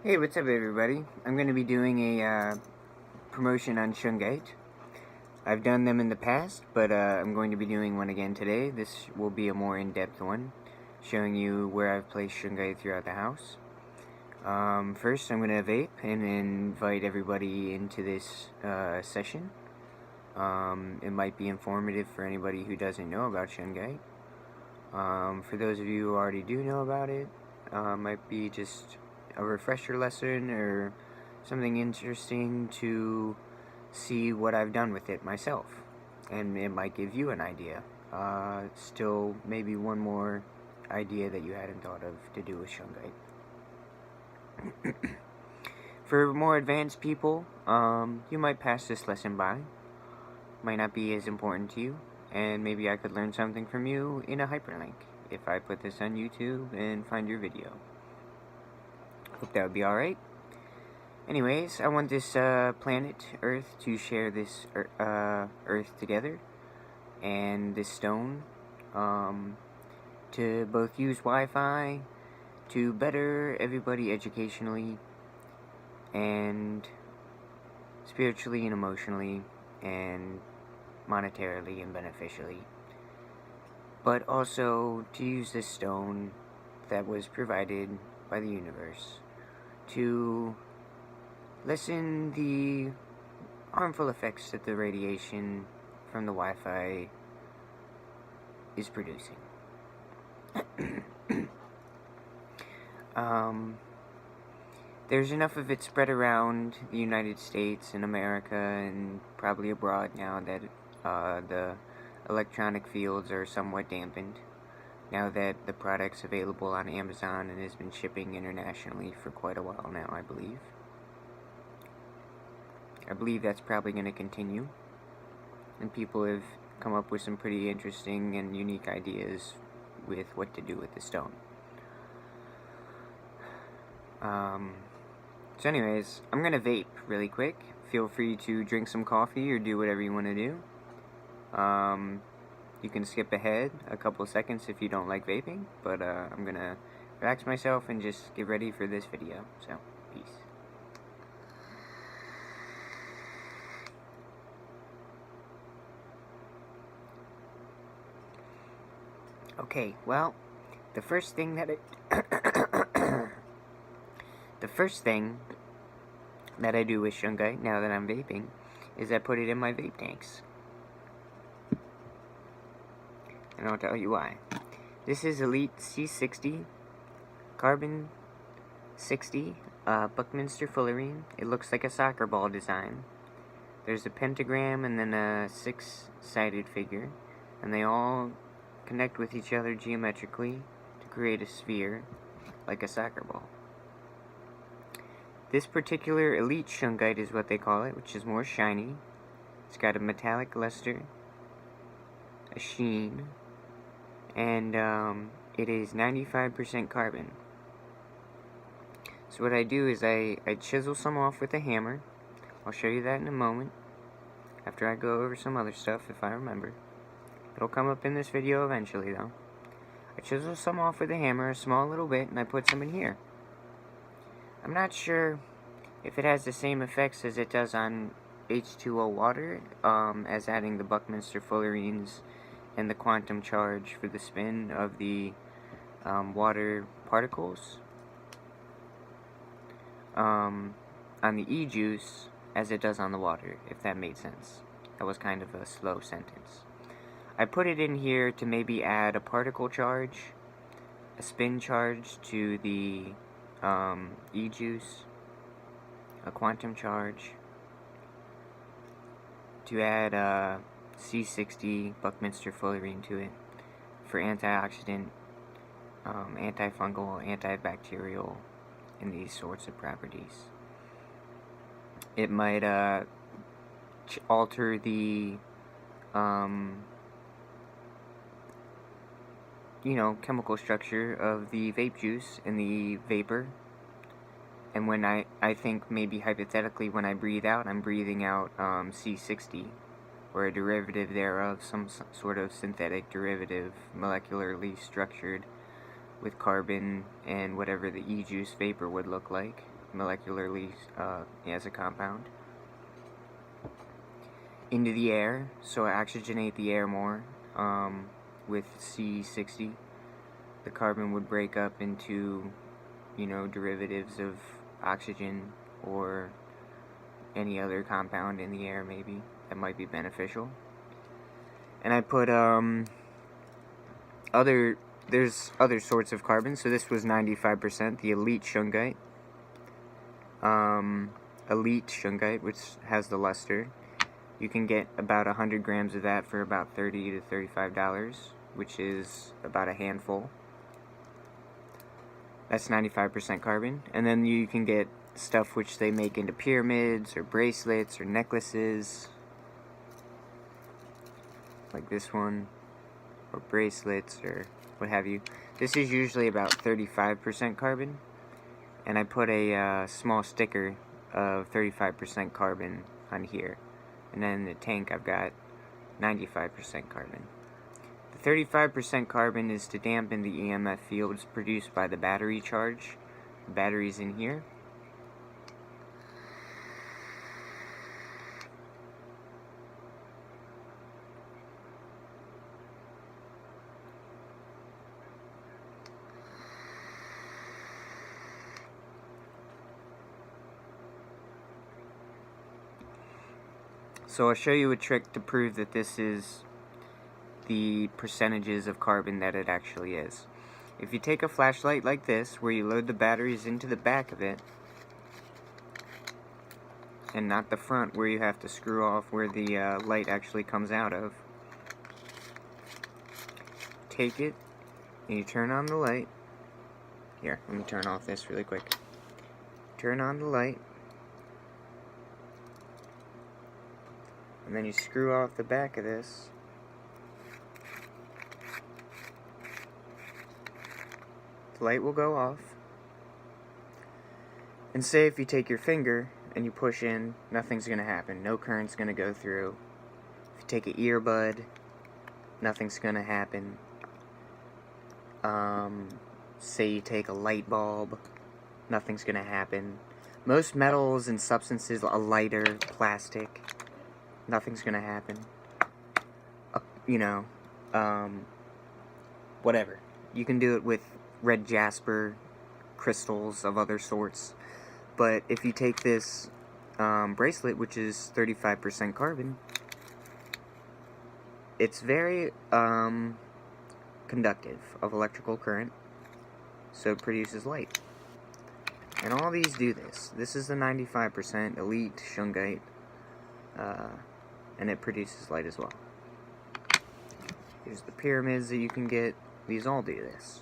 Hey, what's up everybody? I'm going to be doing a promotion on Shungite. I've done them in the past, but I'm going to be doing one again today. This will be a more in-depth one, showing you where I've placed Shungite throughout the house. First, I'm going to vape and invite everybody into this session. It might be informative for anybody who doesn't know about Shungite. For those of you who already do know about it, might be just a refresher lesson or something interesting to see what I've done with it myself, and it might give you an idea. Still, maybe one more idea that you hadn't thought of to do with Shungite. For more advanced people, you might pass this lesson by. Might not be as important to you, and maybe I could learn something from you in a hyperlink if I put this on YouTube and find your video. Hope that would be alright. Anyways, I want this planet, Earth, to share this Earth together, and this stone, to both use Wi-Fi, to better everybody educationally, and spiritually and emotionally, and monetarily and beneficially. But also to use this stone that was provided by the universe to lessen the harmful effects that the radiation from the Wi-Fi is producing. There's enough of it spread around the United States and America and probably abroad now that the electronic fields are somewhat dampened, now that the product's available on Amazon and has been shipping internationally for quite a while now, I believe. I believe that's probably going to continue, and people have come up with some pretty interesting and unique ideas with what to do with the stone. So anyways, I'm going to vape really quick. Feel free to drink some coffee or do whatever you want to do. You can skip ahead a couple seconds if you don't like vaping, but I'm going to relax myself and just get ready for this video. So, peace. Okay, well, the first thing that I do with Shungite, now that I'm vaping, is I put it in my vape tanks. And I'll tell you why. This is Elite C60 Carbon 60 Buckminster Fullerene. It looks like a soccer ball design. There's a pentagram and then a six-sided figure, and they all connect with each other geometrically to create a sphere like a soccer ball. This particular Elite Shungite is what they call it, which is more shiny. It's got a metallic luster, a sheen, and it is 95% carbon. So what I do is I chisel some off with a hammer. I'll show you that in a moment, after I go over some other stuff if I remember. It'll come up in this video eventually though. I chisel some off with a hammer, a small little bit, and I put some in here. I'm not sure if it has the same effects as it does on H2O water, as adding the Buckminster Fullerenes and the quantum charge for the spin of the water particles on the E-juice as it does on the water, if that made sense. That was kind of a slow sentence. I put it in here to maybe add a particle charge, a spin charge to the E-juice, a quantum charge, to add C60 Buckminster Fullerene to it for antioxidant, antifungal, antibacterial, and these sorts of properties. It might alter the chemical structure of the vape juice and the vapor. And when I think maybe hypothetically when I breathe out, I'm breathing out C60, or a derivative thereof, some sort of synthetic derivative, molecularly structured with carbon and whatever the E-juice vapor would look like. molecularly as a compound, into the air, so I oxygenate the air more. With C60, the carbon would break up into, derivatives of oxygen or any other compound in the air, maybe, that might be beneficial. And I put, there's other sorts of carbon, so this was 95%, the elite Shungite. Elite Shungite, which has the luster. You can get about 100 grams of that for about $30 to $35, which is about a handful. That's 95% carbon. And then you can get stuff which they make into pyramids or bracelets or necklaces, like this one, or bracelets or what have you. This is usually about 35% carbon, and I put a small sticker of 35% carbon on here. And then in the tank I've got 95% carbon. The 35% carbon is to dampen the EMF fields produced by the battery charge. The battery's in here. So I'll show you a trick to prove that this is the percentages of carbon that it actually is. If you take a flashlight like this, where you load the batteries into the back of it, and not the front where you have to screw off where the light actually comes out of, take it, and you turn on the light. Here, let me turn off this really quick. Turn on the light, and then you screw off the back of this. The light will go off. And say if you take your finger and you push in, nothing's going to happen. No current's going to go through. If you take an earbud, nothing's going to happen. Say you take a light bulb, nothing's going to happen. Most metals and substances, a lighter, plastic, nothing's going to happen. Whatever. You can do it with red jasper, crystals of other sorts. But if you take this bracelet, which is 35% carbon, it's very conductive of electrical current, so it produces light. And all these do this. This is the 95% elite Shungite, and it produces light as well. Here's the pyramids that you can get. These all do this.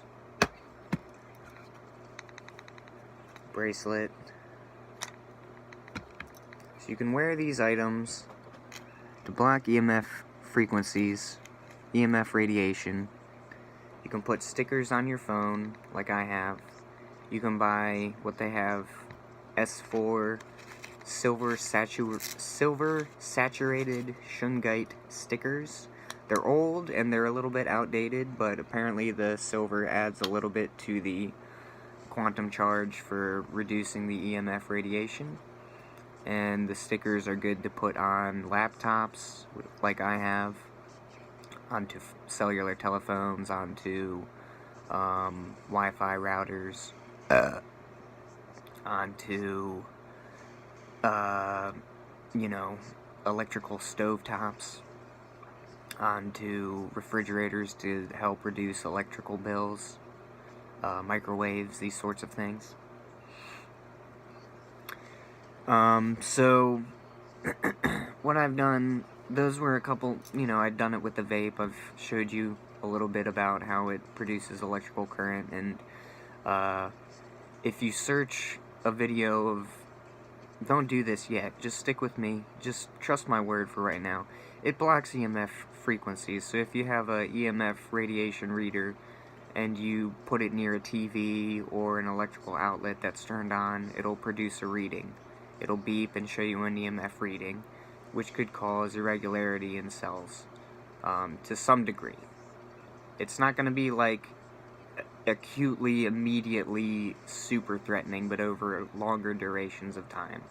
Bracelet. So you can wear these items to block EMF frequencies, EMF radiation. You can put stickers on your phone, like I have. You can buy what they have, S4 silver saturated Shungite stickers. They're old and they're a little bit outdated, but apparently the silver adds a little bit to the quantum charge for reducing the EMF radiation. And the stickers are good to put on laptops, like I have, onto cellular telephones, onto Wi-Fi routers, onto electrical stovetops, onto refrigerators to help reduce electrical bills, microwaves, these sorts of things. So what I've done, those were a couple, I'd done it with the vape. I've showed you a little bit about how it produces electrical current, and if you search a video of, don't do this yet, just stick with me, just trust my word for right now. It blocks EMF frequencies, so if you have a EMF radiation reader and you put it near a TV or an electrical outlet that's turned on, it'll produce a reading. It'll beep and show you an EMF reading, which could cause irregularity in cells to some degree. It's not going to be like acutely, immediately super threatening, but over longer durations of time,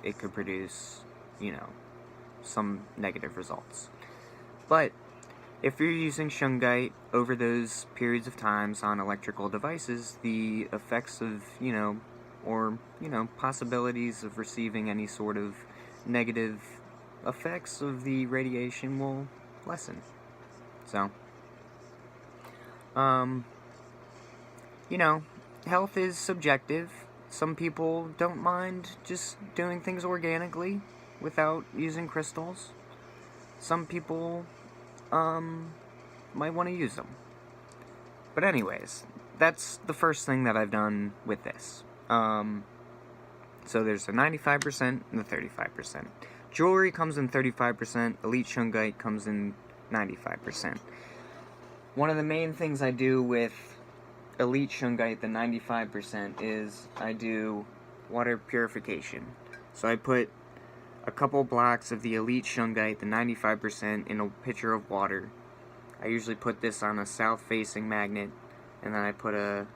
it could produce, some negative results. But if you're using Shungite over those periods of times on electrical devices, the effects of, possibilities of receiving any sort of negative effects of the radiation will lessen. So, health is subjective. Some people don't mind just doing things organically without using crystals. Some people, might want to use them. But anyways, that's the first thing that I've done with this. So there's the 95% and the 35%. Jewelry comes in 35%, Elite Shungite comes in 95%. One of the main things I do with Elite Shungite, the 95%, is I do water purification. So I put a couple blocks of the Elite Shungite, the 95%, in a pitcher of water. I usually put this on a south-facing magnet, and then I put a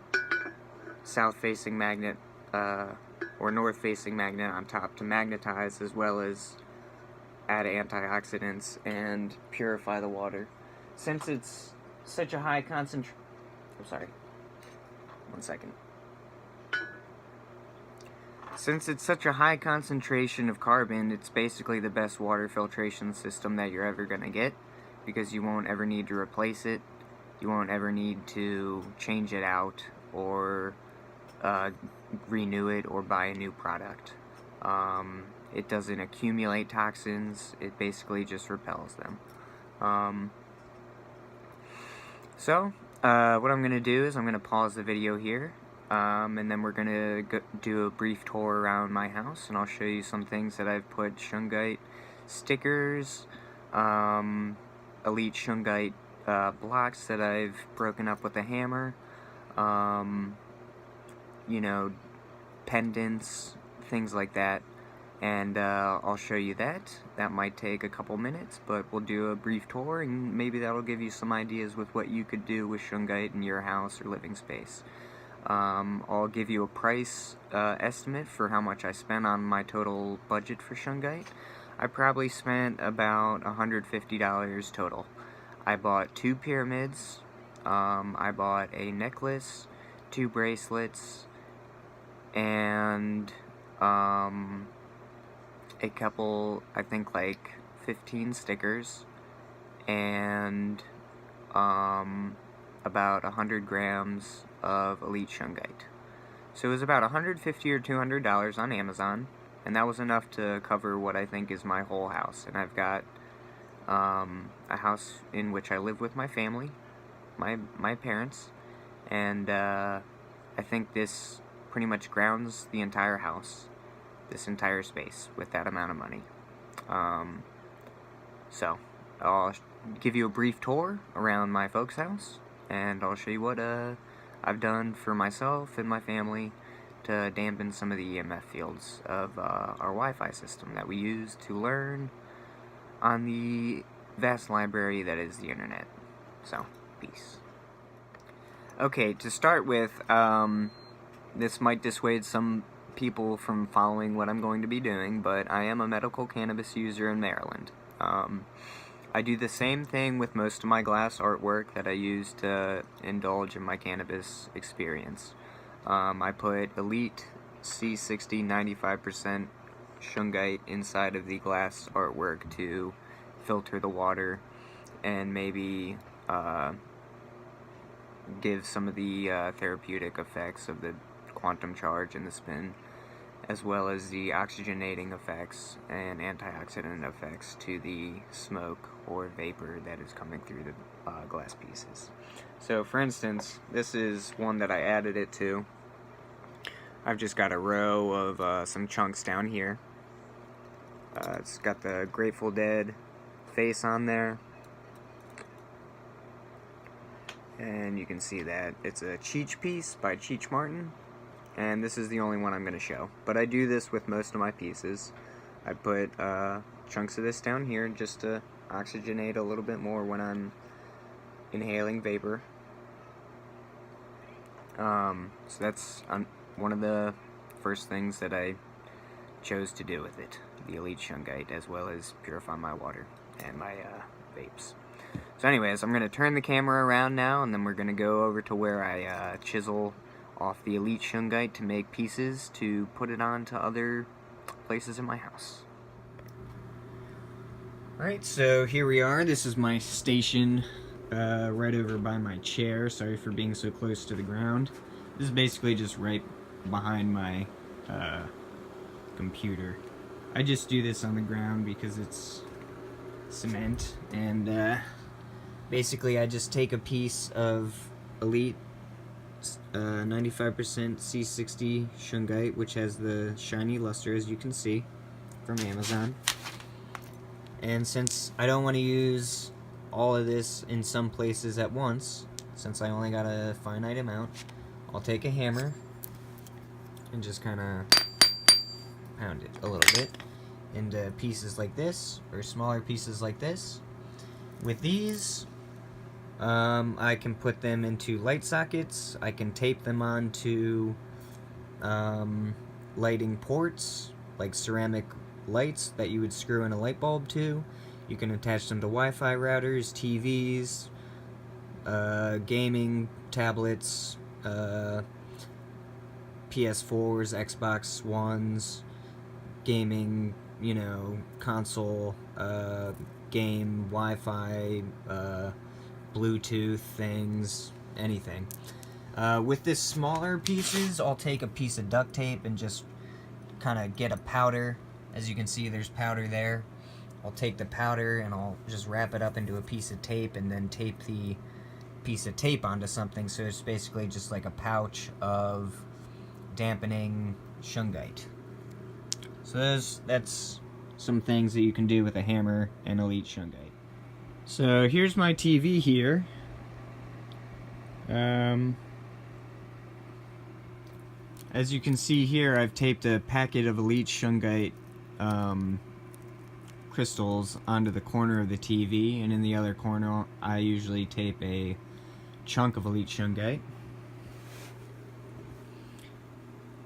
south-facing magnet, or north-facing magnet on top to magnetize, as well as add antioxidants and purify the water. Since it's such a high concentration... I'm sorry. One second. Since it's such a high concentration of carbon, it's basically the best water filtration system that you're ever going to get, because you won't ever need to replace it. You won't ever need to change it out or renew it or buy a new product. It doesn't accumulate toxins. It basically just repels them. So what I'm going to do is I'm going to pause the video here, and then we're going to do a brief tour around my house, and I'll show you some things that I've put Shungite stickers, Elite Shungite blocks that I've broken up with a hammer, pendants, things like that. And I'll show you that. That might take a couple minutes, but we'll do a brief tour, and maybe that'll give you some ideas with what you could do with Shungite in your house or living space. I'll give you a price estimate for how much I spent on my total budget for Shungite. I probably spent about $150 total. I bought 2 pyramids, I bought a necklace, 2 bracelets, and a couple, I think like 15 stickers, and about 100 grams of Elite Shungite. So it was about $150 or $200 on Amazon, and that was enough to cover what I think is my whole house. And I've got a house in which I live with my family, my parents, and I think this pretty much grounds the entire house, this entire space, with that amount of money. So I'll give you a brief tour around my folks' house, and I'll show you what I've done for myself and my family to dampen some of the EMF fields of our Wi-Fi system that we use to learn on the vast library that is the internet. So, peace. Okay, to start with, this might dissuade some people from following what I'm going to be doing, but I am a medical cannabis user in Maryland. I do the same thing with most of my glass artwork that I use to indulge in my cannabis experience. I put Elite C60 95% Shungite inside of the glass artwork to filter the water and maybe give some of the therapeutic effects of the quantum charge and the spin, as well as the oxygenating effects and antioxidant effects to the smoke or vapor that is coming through the glass pieces. So for instance, this is one that I added it to. I've just got a row of some chunks down here. It's got the Grateful Dead face on there, and you can see that it's a Cheech piece by Cheech Martin, and this is the only one I'm going to show. But I do this with most of my pieces. I put chunks of this down here just to oxygenate a little bit more when I'm inhaling vapor, So that's one of the first things that I chose to do with it, the Elite Shungite, as well as purify my water and my vapes. So anyways, I'm going to turn the camera around now, and then we're going to go over to where I chisel off the Elite Shungite to make pieces to put it on to other places in my house. Alright, so here we are. This is my station right over by my chair. Sorry for being so close to the ground. This is basically just right behind my computer. I just do this on the ground because it's cement, and basically I just take a piece of Elite 95% C60 Shungite, which has the shiny luster, as you can see from Amazon. And since I don't want to use all of this in some places at once, since I only got a finite amount, I'll take a hammer and just kind of pound it a little bit into pieces like this, or smaller pieces like this. With these, I can put them into light sockets. I can tape them onto lighting ports, like ceramic lights that you would screw in a light bulb to. You can attach them to Wi-Fi routers, TVs, gaming tablets, PS4s, Xbox Ones, gaming, console, game, Wi-Fi, Bluetooth things, anything. With this smaller pieces, I'll take a piece of duct tape and just kind of get a powder. As you can see, there's powder there. I'll take the powder and I'll just wrap it up into a piece of tape, and then tape the piece of tape onto something, so it's basically just like a pouch of dampening Shungite. So that's some things that you can do with a hammer and Elite Shungite. So here's my TV here. As you can see here, I've taped a packet of Elite Shungite crystals onto the corner of the TV, and in the other corner I usually tape a chunk of Elite Shungite.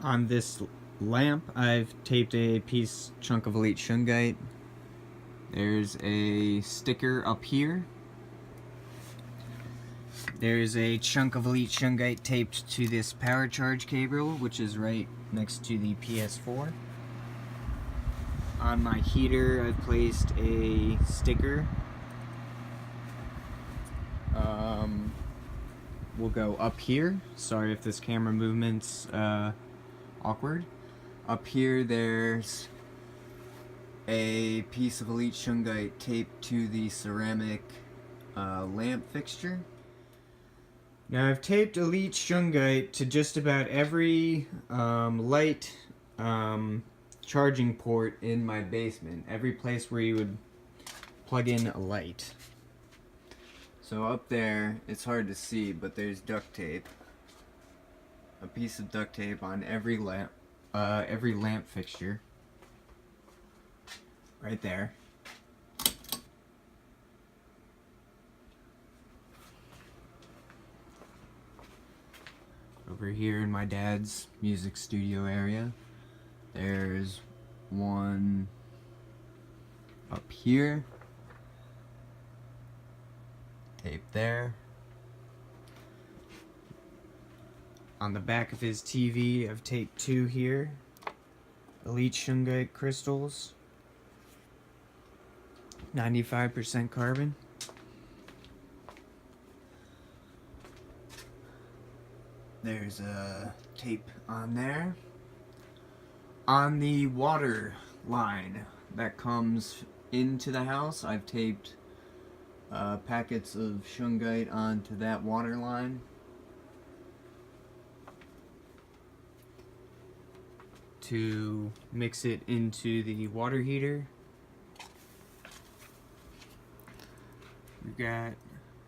On this lamp, I've taped a chunk of Elite Shungite. There's a sticker up here. There's a chunk of Elite Shungite taped to this power charge cable, which is right next to the PS4. On my heater, I've placed a sticker. We'll go up here. Sorry if this camera movement's awkward. Up here, there's a piece of Elite Shungite taped to the ceramic lamp fixture. Now, I've taped Elite Shungite to just about every light charging port in my basement. Every place where you would plug in a light. So up there, it's hard to see, but there's duct tape. A piece of duct tape on every lamp fixture. Right there. Over here in my dad's music studio area, there's one up here, tape there. On the back of his TV, I've taped two here, Elite Shungite crystals, 95% carbon. There's a tape on there. On the water line that comes into the house, I've taped packets of Shungite onto that water line. To mix it into the water heater. We've got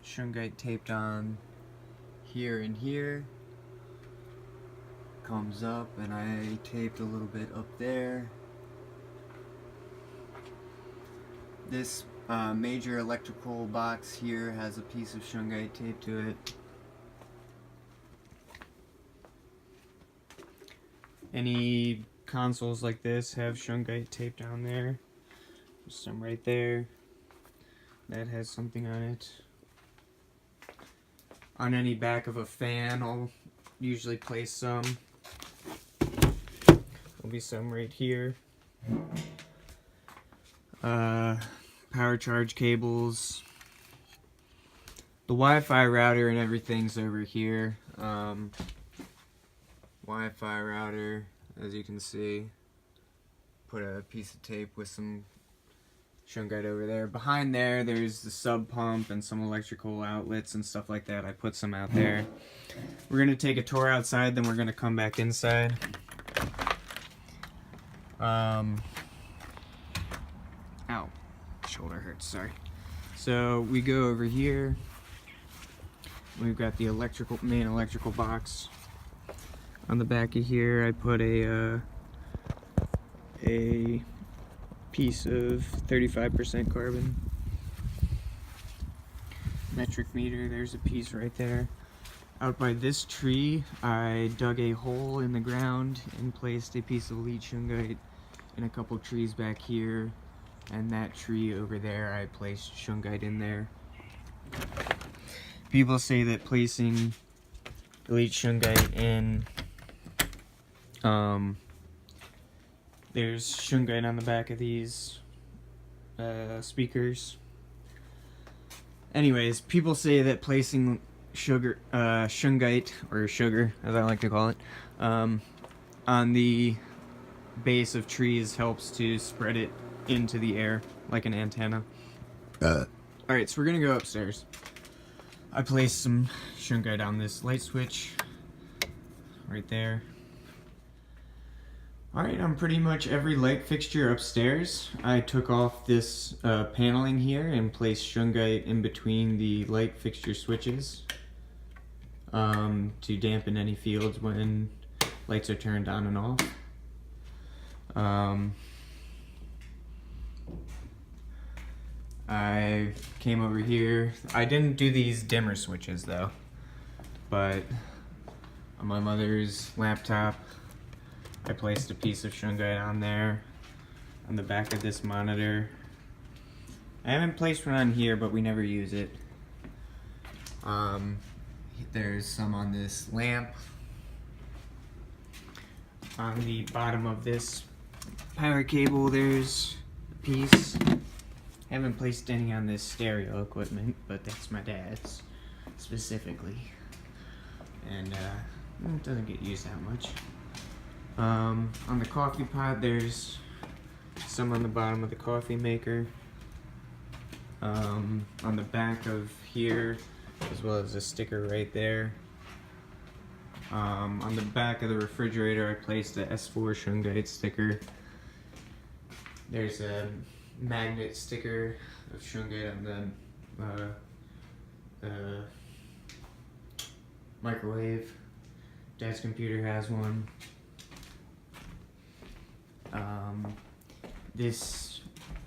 Shungite taped on here and here. Comes up, and I taped a little bit up there. This major electrical box here has a piece of Shungite taped to it. Any consoles like this have Shungite tape down there. There's some right there that has something on it. On any back of a fan, I'll usually place some. There'll be some right here. Power charge cables. The Wi-Fi router and everything's over here. Wi-Fi router, as you can see. Put a piece of tape with some Shungite over there. Behind there, there's the sub pump and some electrical outlets and stuff like that. I put some out there. We're gonna take a tour outside, then we're gonna come back inside. Ow. Shoulder hurts, sorry. So we go over here. We've got the main electrical box. On the back of here, I put a piece of 35% carbon. Metric meter, there's a piece right there. Out by this tree, I dug a hole in the ground and placed a piece of lead Shungite in a couple trees back here. And that tree over there, I placed Shungite in there. People say that placing lead Shungite in, there's Shungite on the back of these speakers. Anyways, people say that placing Shungite, or sugar, as I like to call it, on the base of trees helps to spread it into the air like an antenna. Alright, so we're gonna go upstairs. I placed some Shungite on this light switch right there. Alright, on pretty much every light fixture upstairs, I took off this paneling here and placed Shungite in between the light fixture switches to dampen any fields when lights are turned on and off. I came over here. I didn't do these dimmer switches though, but on my mother's laptop, I placed a piece of Shungite on there, on the back of this monitor. I haven't placed one on here, but we never use it. There's some on this lamp. On the bottom of this power cable, there's a piece. Haven't placed any on this stereo equipment, but that's my dad's specifically. And it doesn't get used that much. On the coffee pot, there's some on the bottom of the coffee maker. On the back of here, as well as a sticker right there. On the back of the refrigerator, I placed a S4 Shungite sticker. There's a magnet sticker of Shungite on the microwave. Dad's computer has one. This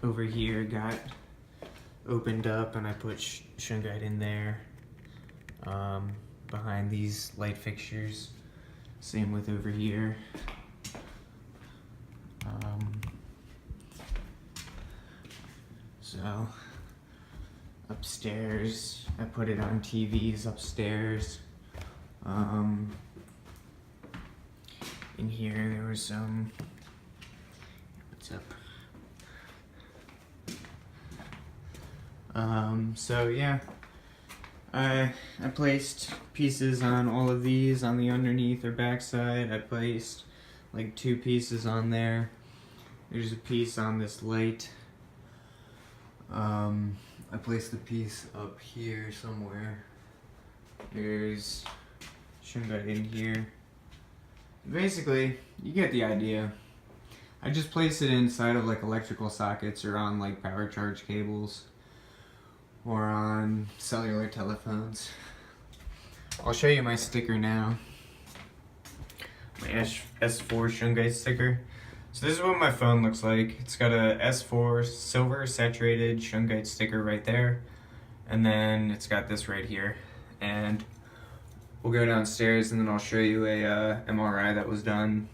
over here got opened up and I put Shungite in there behind these light fixtures. Same with over here. So upstairs, I put it on TVs upstairs. In here there was some, what's up? So yeah, I placed pieces on all of these on the underneath or backside. I placed like 2 pieces on there. There's a piece on this light. I placed a piece up here somewhere. There's Shungite in here. Basically, you get the idea. I just place it inside of like electrical sockets or on like power charge cables or on cellular telephones. I'll show you my sticker now. My S4 Shungite sticker. So this is what my phone looks like. It's got a S4 silver saturated Shungite sticker right there. And then it's got this right here. And we'll go downstairs and then I'll show you a MRI that was done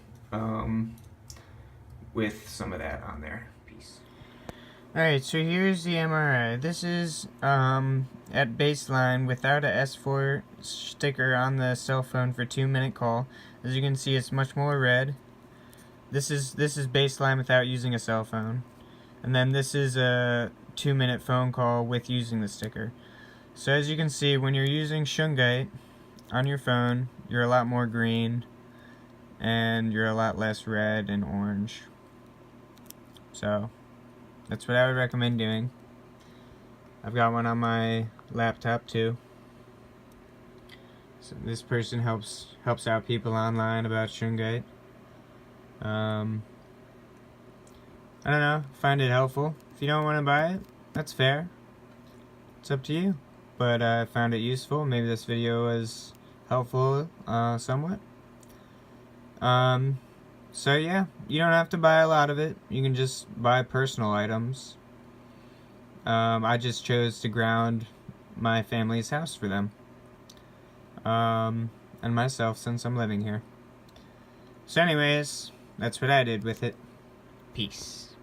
with some of that on there. Peace. Alright, so here's the MRI. This is at baseline without a S4 sticker on the cell phone for 2-minute call. As you can see, it's much more red. This is baseline without using a cell phone. And then this is a 2-minute phone call with using the sticker. So as you can see, when you're using Shungite on your phone, you're a lot more green and you're a lot less red and orange. So that's what I would recommend doing. I've got one on my laptop too. So this person helps out people online about Shungite. I don't know, find it helpful. If you don't want to buy it, that's fair. It's up to you. But I found it useful. Maybe this video was helpful somewhat. So yeah, you don't have to buy a lot of it. You can just buy personal items. I just chose to ground my family's house for them. And myself, since I'm living here. So anyways, that's what I did with it. Peace.